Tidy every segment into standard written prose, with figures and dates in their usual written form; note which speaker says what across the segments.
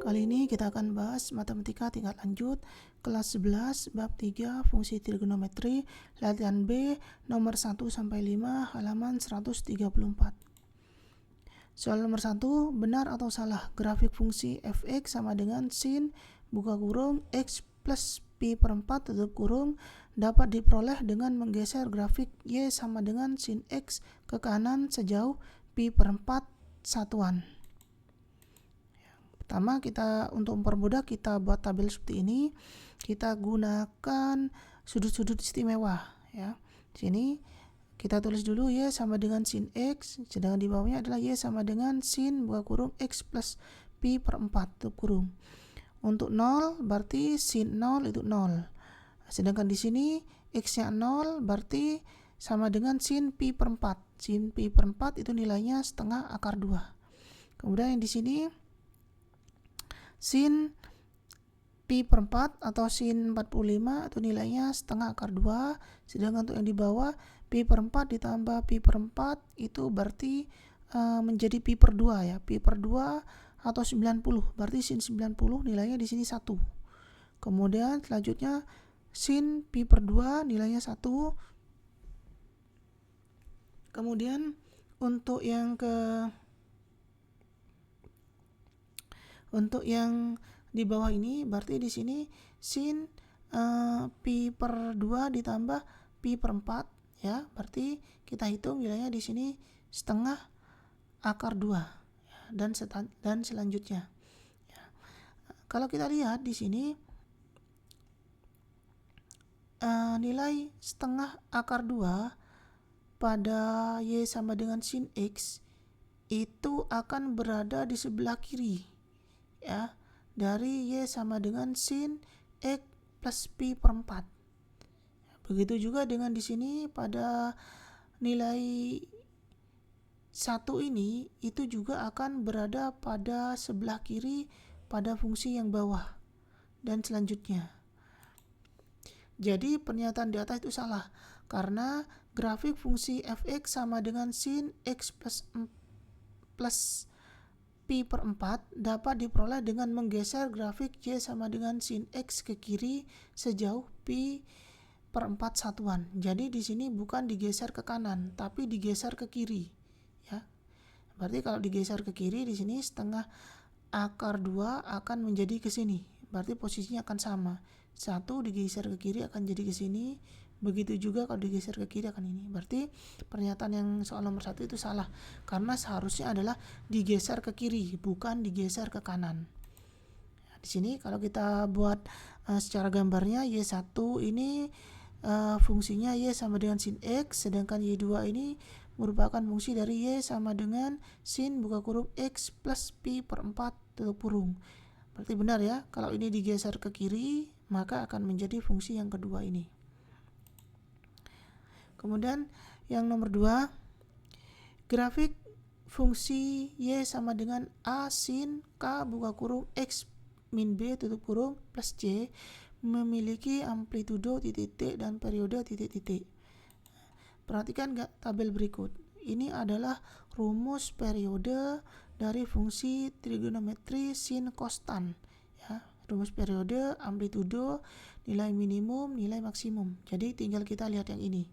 Speaker 1: Kali ini kita akan bahas matematika tingkat lanjut kelas 11 bab 3 fungsi trigonometri latihan B nomor 1 sampai 5 halaman 134. Soal nomor 1, benar atau salah grafik fungsi fx sama dengan sin buka kurung x plus pi per 4 tutup kurung dapat diperoleh dengan menggeser grafik y sama dengan sin x ke kanan sejauh pi per 4 satuan. Pertama, kita untuk mempermudah kita buat tabel seperti ini. Kita gunakan sudut-sudut istimewa ya. Di sini kita tulis dulu y sama dengan sin x, sedangkan di bawahnya adalah y sama dengan sin buka kurung x plus pi per 4 tutup kurung. Untuk 0 berarti sin 0 itu 0. Sedangkan di sini x-nya 0 berarti sama dengan sin pi per 4. Sin pi per 4 itu nilainya setengah akar 2. Kemudian yang di sini sin pi per 4 atau sin 45 itu nilainya setengah akar 2. Sedangkan untuk yang di bawah pi per 4 ditambah pi per 4 itu berarti menjadi pi per 2 ya. Pi per 2 atau 90. Berarti sin 90 nilainya di sini 1. Kemudian selanjutnya sin pi per 2 nilainya 1. Kemudian untuk yang di bawah ini berarti di sini sin pi per 2 ditambah pi per 4 ya. Berarti kita hitung nilainya di sini setengah akar 2 ya, dan selanjutnya. Ya. Kalau kita lihat di sini nilai setengah akar 2 pada y sama dengan sin x itu akan berada di sebelah kiri ya, dari y sama dengan sin x plus pi per 4. Begitu juga dengan di sini pada nilai 1 ini itu juga akan berada pada sebelah kiri pada fungsi yang bawah dan selanjutnya. Jadi pernyataan di atas itu salah karena grafik fungsi fx sama dengan sin x plus pi per 4 dapat diperoleh dengan menggeser grafik y sama dengan sin x ke kiri sejauh pi per 4 satuan. Jadi di sini bukan digeser ke kanan tapi digeser ke kiri ya. Berarti kalau digeser ke kiri di sini setengah akar 2 akan menjadi ke sini. Berarti posisinya akan sama. 1 digeser ke kiri akan jadi ke sini. Begitu juga kalau digeser ke kiri akan ini. Berarti pernyataan yang soal nomor 1 itu salah karena seharusnya adalah digeser ke kiri bukan digeser ke kanan. Di sini kalau kita buat secara gambarnya y1 ini fungsinya y sama dengan sin x, sedangkan y2 ini merupakan fungsi dari y sama dengan sin buka kurung x plus pi per 4 tutup kurung. Berarti benar ya, kalau ini digeser ke kiri maka akan menjadi fungsi yang kedua ini. Kemudian yang nomor 2, grafik fungsi y sama dengan a sin k buka kurung x min b tutup kurung plus c memiliki amplitudo titik-titik dan periode titik-titik. Perhatikan tabel berikut. Ini adalah rumus periode dari fungsi trigonometri sin kostan ya. Rumus periode, amplitudo, nilai minimum, nilai maksimum. Jadi tinggal kita lihat yang ini.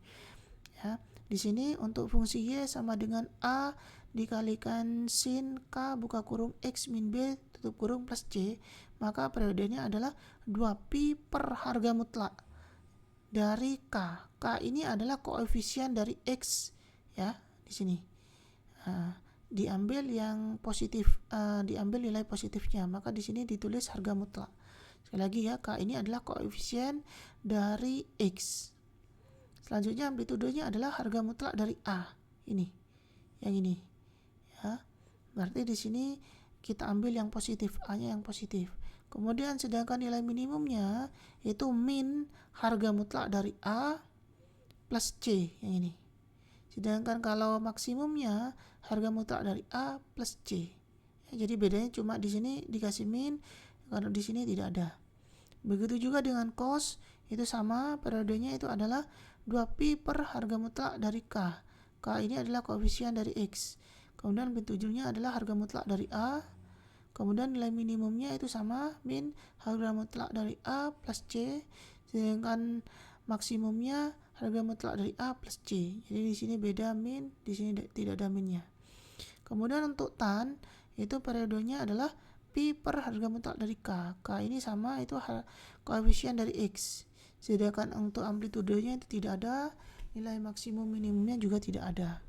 Speaker 1: Ya, di sini untuk fungsi y sama dengan a dikalikan sin k buka kurung x min b tutup kurung plus c, maka periodenya adalah 2pi per harga mutlak dari k. K ini adalah koefisien dari x ya di sini. Diambil yang positif, diambil nilai positifnya, maka di sini ditulis harga mutlak. Sekali lagi ya, k ini adalah koefisien dari x. Selanjutnya amplitudonya adalah harga mutlak dari A. Ini. Yang ini. Ya. Berarti di sini kita ambil yang positif, A-nya yang positif. Kemudian sedangkan nilai minimumnya itu min harga mutlak dari A plus C yang ini. Sedangkan kalau maksimumnya harga mutlak dari A plus C. Ya, jadi bedanya cuma di sini dikasih min, kalau di sini tidak ada. Begitu juga dengan cos, itu sama, periodenya itu adalah 2pi per harga mutlak dari K. K ini adalah koefisien dari X. Kemudian bentuk ujungnya adalah harga mutlak dari A. kemudian nilai minimumnya itu sama, min harga mutlak dari A plus C, sedangkan maksimumnya harga mutlak dari A plus C. Jadi di sini beda min, di sini tidak ada minnya. Kemudian untuk tan itu periodenya adalah pi per harga mutlak dari K. K ini sama, itu koefisien dari X. Sedangkan untuk amplitudenya itu tidak ada, nilai maksimum minimumnya juga tidak ada.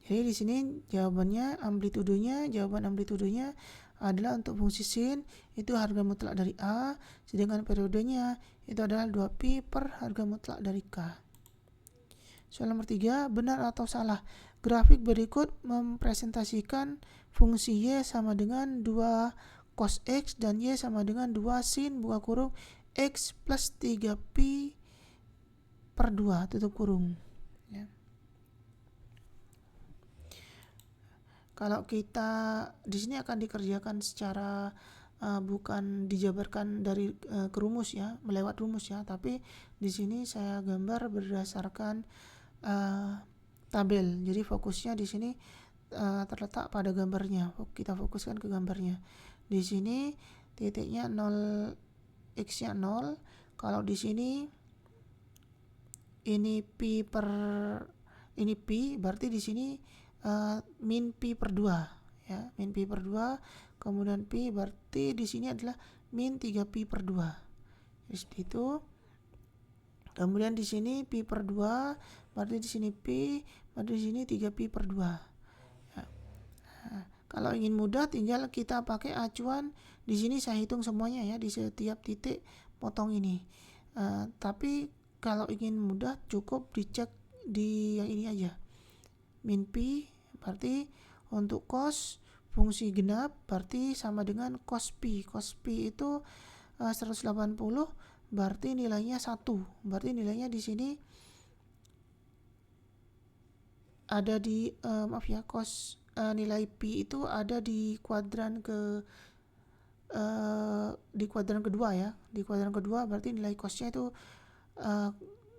Speaker 1: Jadi di sini jawaban amplitudenya adalah untuk fungsi sin itu harga mutlak dari A, sedangkan periodenya itu adalah 2pi per harga mutlak dari K. Soal nomor 3, benar atau salah? Grafik berikut mempresentasikan fungsi Y sama dengan 2 cos X dan Y sama dengan 2 sin buka kurung X plus 3pi per 2 tutup kurung. Ya. Kalau kita di sini akan dikerjakan secara bukan dijabarkan dari ke rumus ya, melewat rumus ya, tapi di sini saya gambar berdasarkan tabel. Jadi fokusnya di sini terletak pada gambarnya. Kita fokuskan ke gambarnya. Di sini titiknya 0, x-nya 0. Kalau di sini ini pi per ini pi, berarti di sini min pi per 2 ya, min pi per 2, kemudian pi berarti di sini adalah min 3pi per 2. Jadi itu. Kemudian di sini pi per 2, berarti di sini pi, berarti di sini 3pi per 2. Ya. Nah, kalau ingin mudah tinggal kita pakai acuan. Di sini saya hitung semuanya ya, di setiap titik potong ini. Tapi kalau ingin mudah cukup dicek di yang ini aja. Min pi berarti untuk cos fungsi genap berarti sama dengan cos pi. Cos pi itu 180, berarti nilainya 1. Berarti nilainya di sini ada di cos nilai pi itu ada di kuadran di kuadran kedua ya. Di kuadran kedua berarti nilai cosnya itu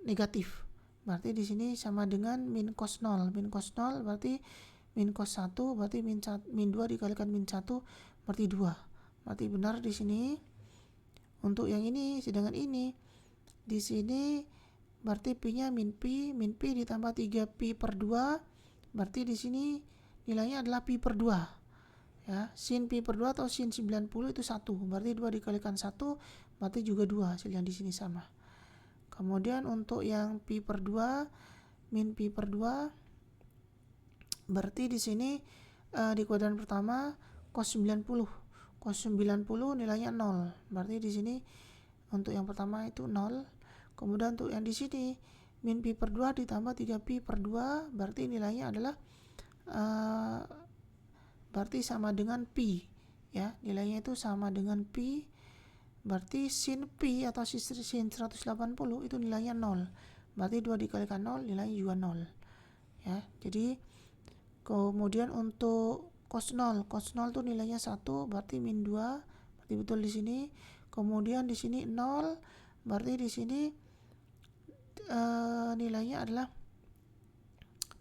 Speaker 1: negatif. Berarti di sini sama dengan min cos 0. Min cos 0 berarti min cos 1, berarti min 2 dikalikan min 1 berarti 2. Berarti benar di sini untuk yang ini. Sedangkan ini di sini berarti pi-nya min pi ditambah 3pi per 2, berarti di sini nilainya adalah pi per 2. Ya, sin pi per 2 atau sin 90 itu 1. Berarti 2 dikalikan 1 berarti juga 2. Hasil yang di sini sama. Kemudian untuk yang pi per 2, min pi per 2, berarti di sini di kuadran pertama cos 90. Cos 90 nilainya 0. Berarti di sini untuk yang pertama itu 0. Kemudian untuk yang di sini min pi per 2 ditambah 3pi per 2, berarti nilainya adalah berarti sama dengan pi ya. Nilainya itu sama dengan pi. Berarti sin pi atau sin 180 itu nilainya 0. Berarti 2 dikalikan 0 nilainya juga 0. Ya. Jadi kemudian untuk cos 0 itu nilainya 1, berarti min 2. Berarti betul di sini. Kemudian di sini 0, berarti di sini nilainya adalah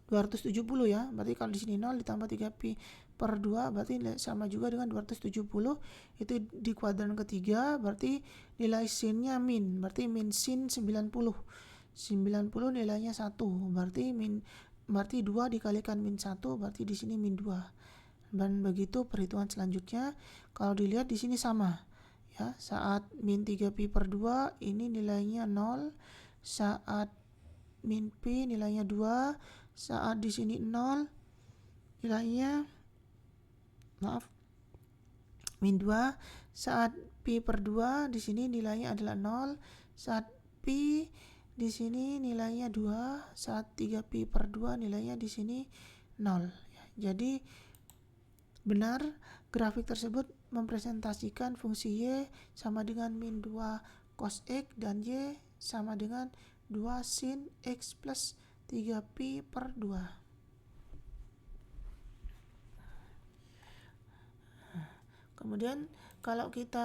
Speaker 1: 270 ya. Berarti kalau di sini 0 ditambah 3pi per 2 berarti sama juga dengan 270. Itu di kuadran ketiga, berarti nilai sinnya min, berarti min sin 90. 90 nilainya 1, berarti 2 dikalikan min 1, berarti di sini min 2. Dan begitu perhitungan selanjutnya. Kalau dilihat di sini sama ya, saat min 3pi per 2 ini nilainya 0, saat min pi nilainya 2, saat di sini 0 nilainya min 2, saat pi per 2 di sini nilainya adalah 0, saat pi di sini nilainya 2, saat 3pi per 2 nilainya di sini 0 ya. Jadi benar grafik tersebut mempresentasikan fungsi Y sama dengan min 2 cos X dan Y sama dengan 2 sin X plus 3pi per 2. Kemudian kalau kita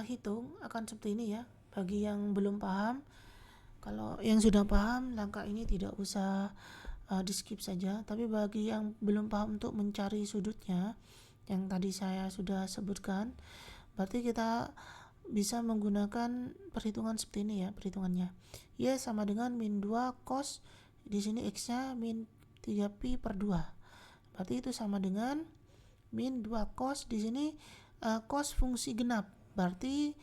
Speaker 1: hitung akan seperti ini ya. Bagi yang belum paham, kalau yang sudah paham langkah ini tidak usah di skip saja. Tapi bagi yang belum paham untuk mencari sudutnya yang tadi saya sudah sebutkan, berarti kita bisa menggunakan perhitungan seperti ini ya perhitungannya. Y sama dengan min 2 cos, di sini x nya min 3pi per 2, berarti itu sama dengan min 2 cos, di sini cos fungsi genap, berarti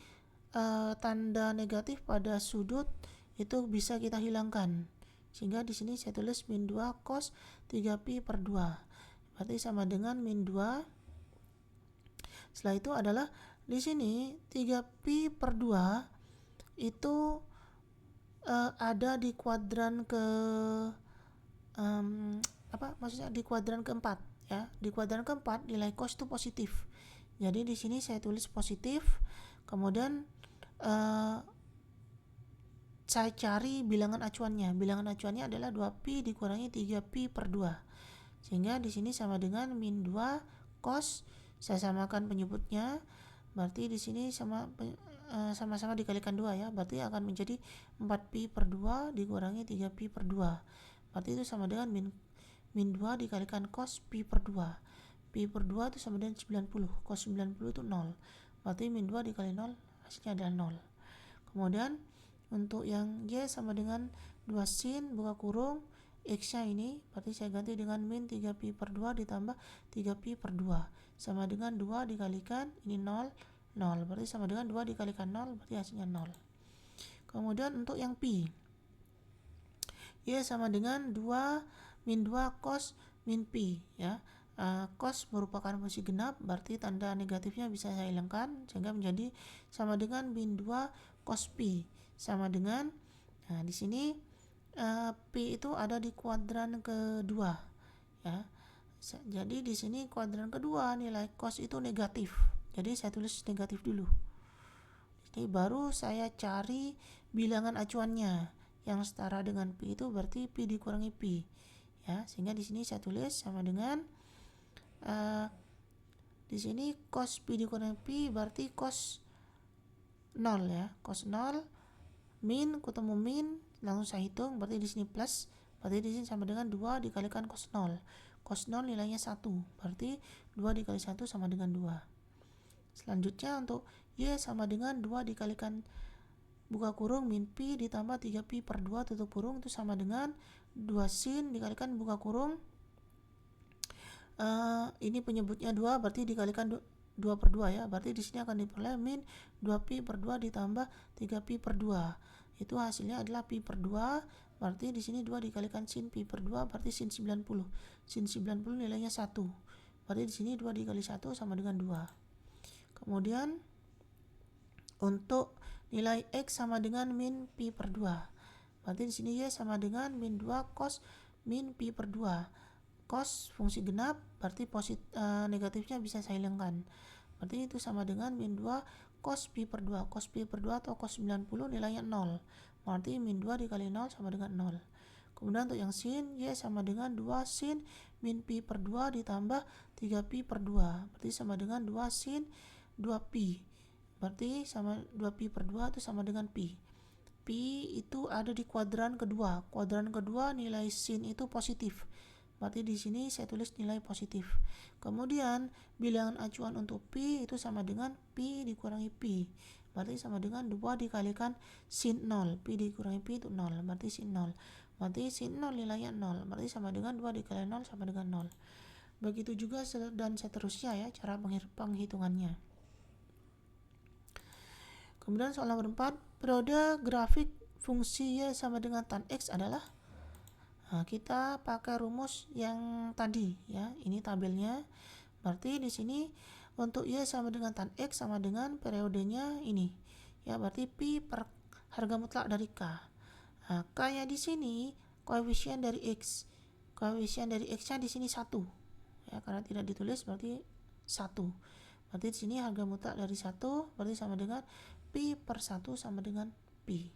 Speaker 1: tanda negatif pada sudut itu bisa kita hilangkan, sehingga di sini saya tulis min 2 cos 3pi per 2, berarti sama dengan min 2. Setelah itu adalah di sini 3pi per 2 itu ada di kuadran ke maksudnya di kuadran keempat ya. Di kuadran keempat nilai cos itu positif. Jadi di sini saya tulis positif. Kemudian saya cari bilangan acuannya. Bilangan acuannya adalah 2pi dikurangi 3pi per 2. Sehingga di sini sama dengan min 2 cos, saya samakan penyebutnya. Berarti di sini sama-sama dikalikan 2 ya. Berarti akan menjadi 4pi per 2 dikurangi 3pi per 2. Berarti itu sama dengan min 2 dikalikan cos pi per 2. Pi per 2 itu sama dengan 90. Cos 90 itu 0. Berarti min 2 dikali 0 hasilnya adalah 0. Kemudian untuk yang Y sama dengan 2 sin buka kurung X nya ini, berarti saya ganti dengan min 3pi per 2 ditambah 3pi per 2 sama dengan 2 dikalikan ini 0, 0, berarti sama dengan 2 dikalikan 0, berarti hasilnya 0. Kemudian untuk yang pi, Y sama dengan 2 min 2 cos min pi ya. Cos merupakan fungsi genap, berarti tanda negatifnya bisa saya hilangkan, sehingga menjadi sama dengan min 2 cos pi sama dengan, nah di sini pi itu ada di kuadran kedua ya. Jadi di sini kuadran kedua nilai cos itu negatif. Jadi saya tulis negatif dulu. Jadi baru saya cari bilangan acuannya yang setara dengan pi itu berarti pi dikurangi pi ya. Sehingga di sini saya tulis sama dengan di sini cos pi dikurangi pi berarti cos 0 ya. Cos 0 min ketemu min langsung saya hitung, berarti di sini plus, berarti di sini sama dengan 2 dikalikan cos 0. Cos 0 nilainya 1, berarti 2 dikali 1 sama dengan 2. Selanjutnya untuk Y sama dengan 2 dikalikan buka kurung min pi ditambah 3pi per 2 tutup kurung itu sama dengan 2 sin dikalikan buka kurung ini penyebutnya 2 berarti dikalikan 2 per 2 ya, berarti di sini akan diperoleh min 2pi per 2 ditambah 3pi per 2, itu hasilnya adalah pi per 2, berarti di sini 2 dikalikan sin pi per 2 berarti sin 90. Sin 90 nilainya 1, berarti di sini 2 dikali 1 sama dengan 2. Kemudian untuk nilai x sama dengan min pi per 2, berarti di sini Y sama dengan min 2 cos min pi per 2. Cos fungsi genap, berarti negatifnya bisa saya hilangkan, berarti itu sama dengan min 2 cos pi per 2. Cos pi per 2 atau cos 90 nilainya 0, berarti min 2 dikali 0 sama dengan 0. Kemudian untuk yang sin, Y sama dengan 2 sin min pi per 2 ditambah 3pi per 2, berarti sama dengan 2 sin 2pi, berarti sama 2pi per 2 itu sama dengan pi. Pi itu ada di kuadran kedua. Kuadran kedua nilai sin itu positif, berarti di sini saya tulis nilai positif. Kemudian bilangan acuan untuk pi itu sama dengan pi dikurangi pi, berarti sama dengan 2 dikalikan sin 0. Pi dikurangi pi itu 0, berarti sin 0, berarti sin 0 nilainya 0, berarti sama dengan 2 dikali 0 sama dengan 0. Begitu juga dan seterusnya ya cara penghitungannya. Kemudian soal nomor 4, periode grafik fungsi Y sama dengan tan X adalah, nah, kita pakai rumus yang tadi ya, ini tabelnya. Berarti di sini untuk Y sama dengan tan X sama dengan periodenya ini ya, berarti pi per harga mutlak dari K. Nah, K nya di sini koefisien dari X. Koefisien dari X nya di sini 1 ya, karena tidak ditulis berarti 1. Berarti di sini harga mutlak dari 1 berarti sama dengan pi per 1 sama dengan pi.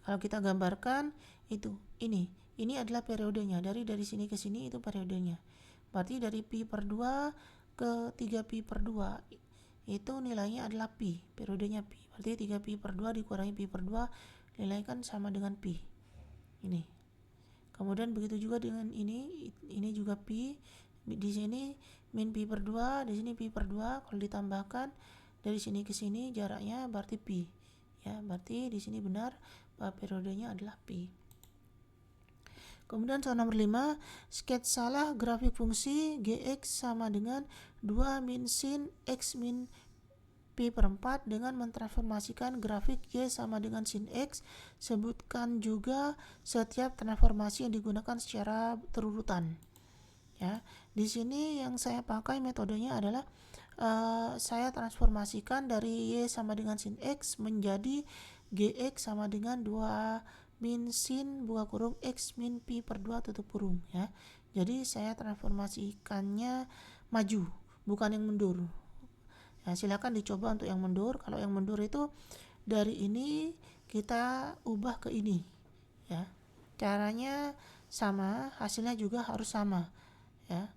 Speaker 1: Kalau kita gambarkan itu ini adalah periodenya, dari sini ke sini itu periodenya. Berarti dari pi per 2 ke 3pi per 2 itu nilainya adalah pi, periodenya pi. Berarti 3pi per 2 dikurangi pi per 2 nilai kan sama dengan pi. Ini. Kemudian begitu juga dengan ini juga pi. Di sini min pi per 2, di sini pi per 2. Kalau ditambahkan dari sini ke sini jaraknya berarti pi. Ya, berarti di sini benar bahwa periodenya adalah pi. Kemudian soal nomor 5, sketsalah grafik fungsi gx sama dengan 2 min sin x min pi per 4 dengan mentransformasikan grafik y sama dengan sin x. Sebutkan juga setiap transformasi yang digunakan secara terurutan. Ya, di sini yang saya pakai metodenya adalah saya transformasikan dari y sama dengan sin x menjadi gx sama dengan 2 min sin buka kurung x min pi per 2 tutup kurung, ya. Jadi saya transformasikannya maju, bukan yang mundur. Nah, silakan dicoba untuk yang mundur. Kalau yang mundur itu dari ini kita ubah ke ini, ya. Caranya sama, hasilnya juga harus sama, ya.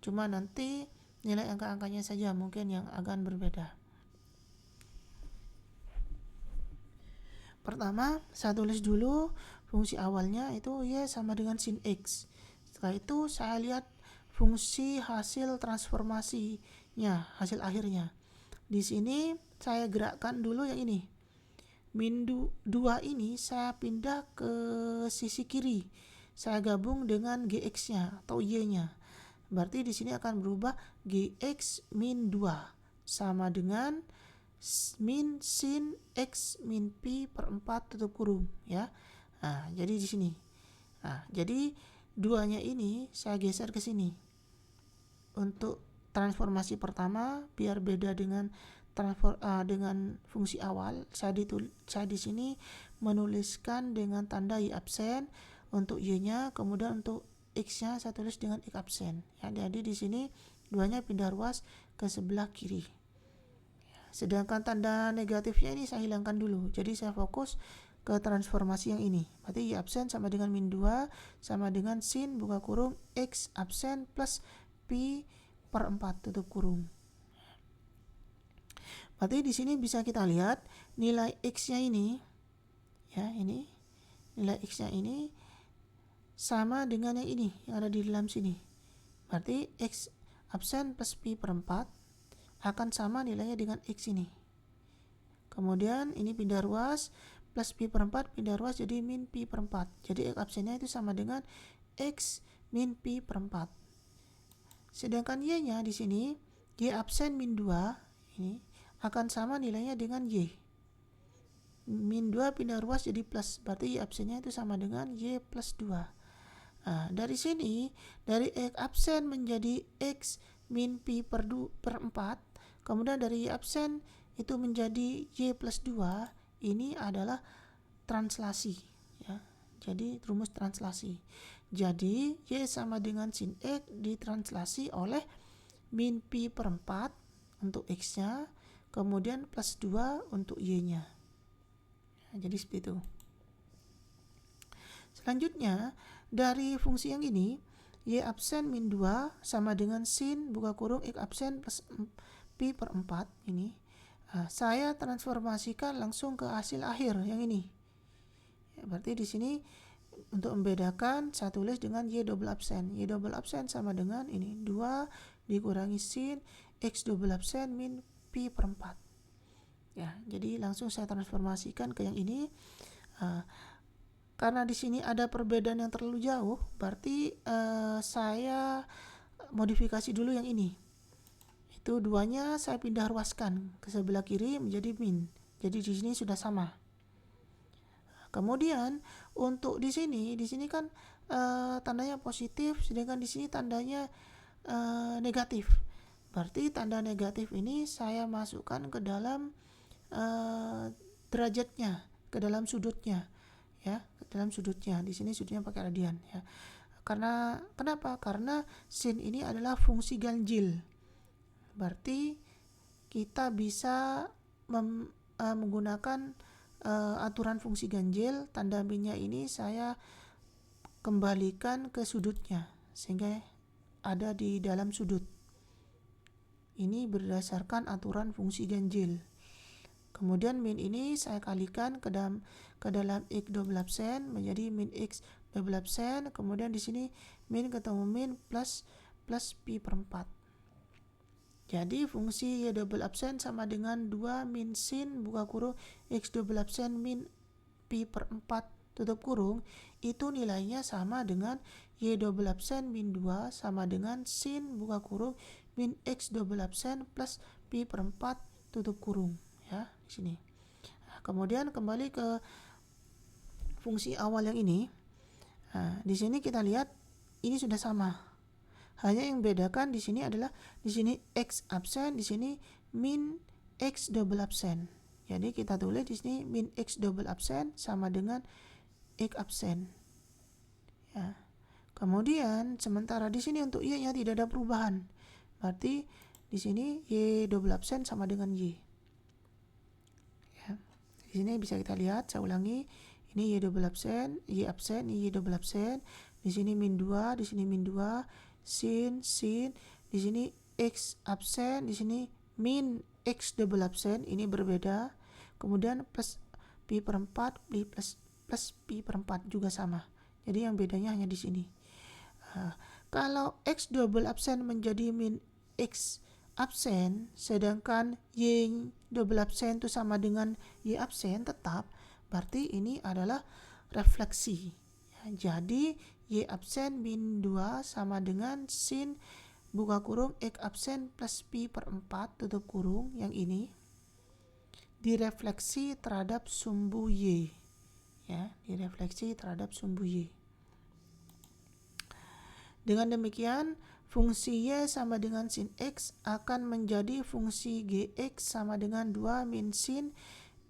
Speaker 1: Cuma nanti nilai angka-angkanya saja mungkin yang akan berbeda. Pertama, saya tulis dulu fungsi awalnya itu y sama dengan sin x. Setelah itu saya lihat fungsi hasil transformasinya, hasil akhirnya. Di sini saya gerakkan dulu yang ini. Min 2 ini saya pindah ke sisi kiri. Saya gabung dengan gx-nya atau y-nya. Berarti di sini akan berubah gx min 2 sama dengan min sin x min pi per 4 tutup kurung, ya. Nah, jadi di sini. Nah, jadi 2-nya ini saya geser ke sini. Untuk transformasi pertama biar beda dengan dengan fungsi awal, saya di sini menuliskan dengan tanda y absen untuk y-nya, kemudian untuk x-nya saya tulis dengan x absen. Ya, jadi di sini 2-nya pindah ruas ke sebelah kiri. Sedangkan tanda negatifnya ini saya hilangkan dulu. Jadi saya fokus ke transformasi yang ini. Berarti y absen sama dengan min 2 sama dengan sin buka kurung x absen plus pi per 4 tutup kurung. Berarti di sini bisa kita lihat nilai x-nya ini, ya, ini nilai x-nya ini sama dengan yang ini yang ada di dalam sini. Berarti x absen plus pi per 4 akan sama nilainya dengan x ini. Kemudian ini pindah ruas, plus pi per 4 pindah ruas jadi min pi per 4. Jadi x absennya itu sama dengan x min pi per 4. Sedangkan y-nya di sini y absen min 2 ini akan sama nilainya dengan y. Min 2 pindah ruas jadi plus, berarti y absennya itu sama dengan y plus 2. Nah, dari sini dari x absen menjadi x min pi per 4, kemudian dari y absen itu menjadi y plus 2, ini adalah translasi, ya. Jadi rumus translasi. Jadi y sama dengan sin x ditranslasi oleh min pi per 4 untuk x-nya, kemudian plus 2 untuk y-nya. Nah, jadi seperti itu. Selanjutnya dari fungsi yang ini y absen min 2 sama dengan sin buka kurung x absen plus pi per 4 ini. Saya transformasikan langsung ke hasil akhir yang ini. Ya, berarti di sini untuk membedakan saya tulis dengan y double absen. Y double absen sama dengan ini 2 dikurangi sin x double absen min pi per 4. Ya, jadi langsung saya transformasikan ke yang ini. Karena di sini ada perbedaan yang terlalu jauh, berarti saya modifikasi dulu yang ini. Itu 2-nya saya pindah ruaskan ke sebelah kiri menjadi min. Jadi di sini sudah sama. Kemudian untuk di sini kan tandanya positif, sedangkan di sini tandanya negatif. Berarti tanda negatif ini saya masukkan ke dalam derajatnya, ke dalam sudutnya, ya, ke dalam sudutnya. Di sini sudutnya pakai radian, ya. Kenapa? Karena sin ini adalah fungsi ganjil. Berarti kita bisa menggunakan aturan fungsi ganjil. Tanda minnya ini saya kembalikan ke sudutnya sehingga ada di dalam sudut. Ini berdasarkan aturan fungsi ganjil. Kemudian min ini saya kalikan ke dalam X double absen menjadi min X double absen. Kemudian di sini min ketemu min plus pi per 4. Jadi fungsi Y double absen sama dengan 2 min sin buka kurung X double absen min pi per 4 tutup kurung. Itu nilainya sama dengan Y double absen min 2 sama dengan sin buka kurung min X double absen plus pi per 4 tutup kurung. Ya, di sini. Nah, kemudian kembali ke fungsi awal yang ini. Nah, di sini kita lihat ini sudah sama. Hanya yang bedakan di sini adalah di sini X absen, di sini min X double absen. Jadi kita tulis di sini min X double absen sama dengan X absen. Ya. Kemudian sementara di sini untuk Y-nya tidak ada perubahan. Berarti di sini Y double absen sama dengan Y. Di sini bisa kita lihat, saya ulangi, ini Y double absen, Y absen, ini Y double absen, di sini min 2, di sini min 2, sin, di sini X absen, di sini min X double absen, ini berbeda, kemudian plus pi per 4, plus pi per 4 juga sama, jadi yang bedanya hanya di sini. Kalau X double absen menjadi min X absen, sedangkan Y double absen itu sama dengan Y absen tetap, berarti ini adalah refleksi. Ya, jadi Y absen min 2 sama dengan sin buka kurung X absen plus pi per 4 tutup kurung, yang ini direfleksi terhadap sumbu Y. Ya, direfleksi terhadap sumbu Y. Dengan demikian, fungsi Y sama dengan sin X akan menjadi fungsi Gx sama dengan 2 min sin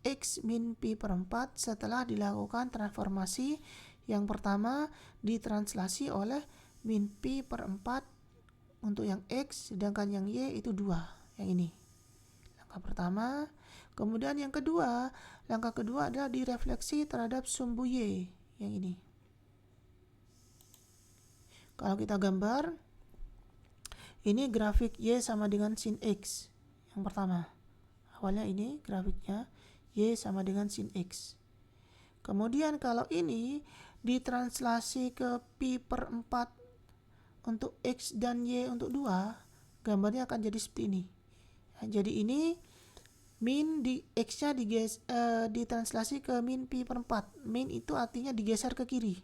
Speaker 1: X min pi per 4 setelah dilakukan transformasi. Yang pertama ditranslasi oleh min pi per 4 untuk yang X, sedangkan yang Y itu 2, yang ini. Langkah pertama. Kemudian yang kedua, langkah kedua adalah direfleksi terhadap sumbu Y, yang ini. Kalau kita gambar, ini grafik Y sama dengan sin X. Yang pertama, awalnya ini grafiknya Y sama dengan sin X. Kemudian kalau ini ditranslasi ke pi per 4 untuk X dan Y untuk 2, gambarnya akan jadi seperti ini. Nah, jadi ini min di X-nya ditranslasi ke min pi per 4. Min itu artinya digeser ke kiri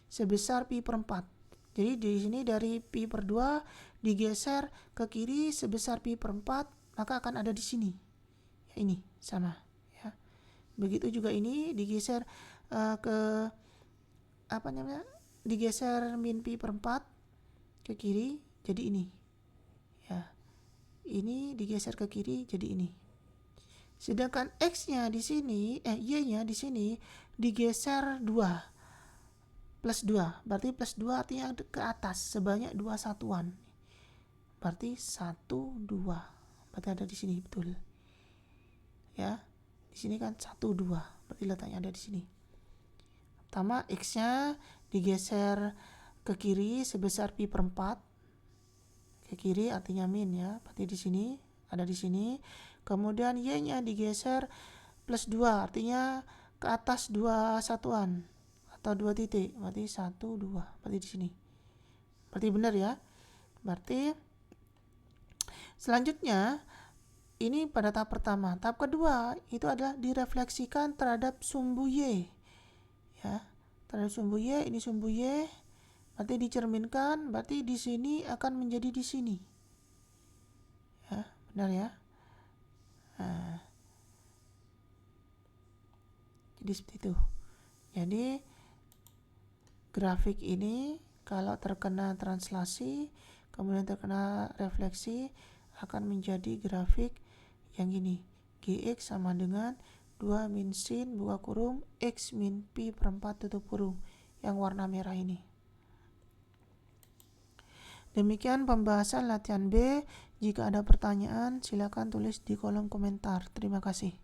Speaker 1: sebesar pi per 4. Jadi di sini dari pi per 2 digeser ke kiri sebesar pi per 4, maka akan ada di sini. Ya, ini sama. Ya. Begitu juga ini digeser digeser min pi per 4 ke kiri jadi ini. Ya. Ini digeser ke kiri jadi ini. Sedangkan X-nya di sini, Y-nya di sini digeser 2. Plus 2, berarti plus 2 artinya ke atas sebanyak 2 satuan. Berarti 1, 2. Berarti ada di sini, betul. Ya, di sini kan 1, 2. Berarti letaknya ada di sini. Pertama, X-nya digeser ke kiri sebesar pi per 4. Ke kiri artinya min ya. Berarti di sini, ada di sini. Kemudian Y-nya digeser plus 2, artinya ke atas 2 satuan. Atau 2 titik, berarti 1, 2, berarti di sini. Berarti benar ya. Berarti selanjutnya ini pada tahap pertama. Tahap kedua itu adalah direfleksikan terhadap sumbu Y. Ya, terhadap sumbu Y, ini sumbu Y. Berarti dicerminkan, berarti di sini akan menjadi di sini. Ya, benar ya. Nah, jadi seperti itu. Jadi grafik ini kalau terkena translasi kemudian terkena refleksi akan menjadi grafik yang ini. Gx sama dengan 2 min sin buka kurung X min pi per 4 tutup kurung, yang warna merah ini. Demikian pembahasan latihan B. Jika ada pertanyaan silakan tulis di kolom komentar. Terima kasih.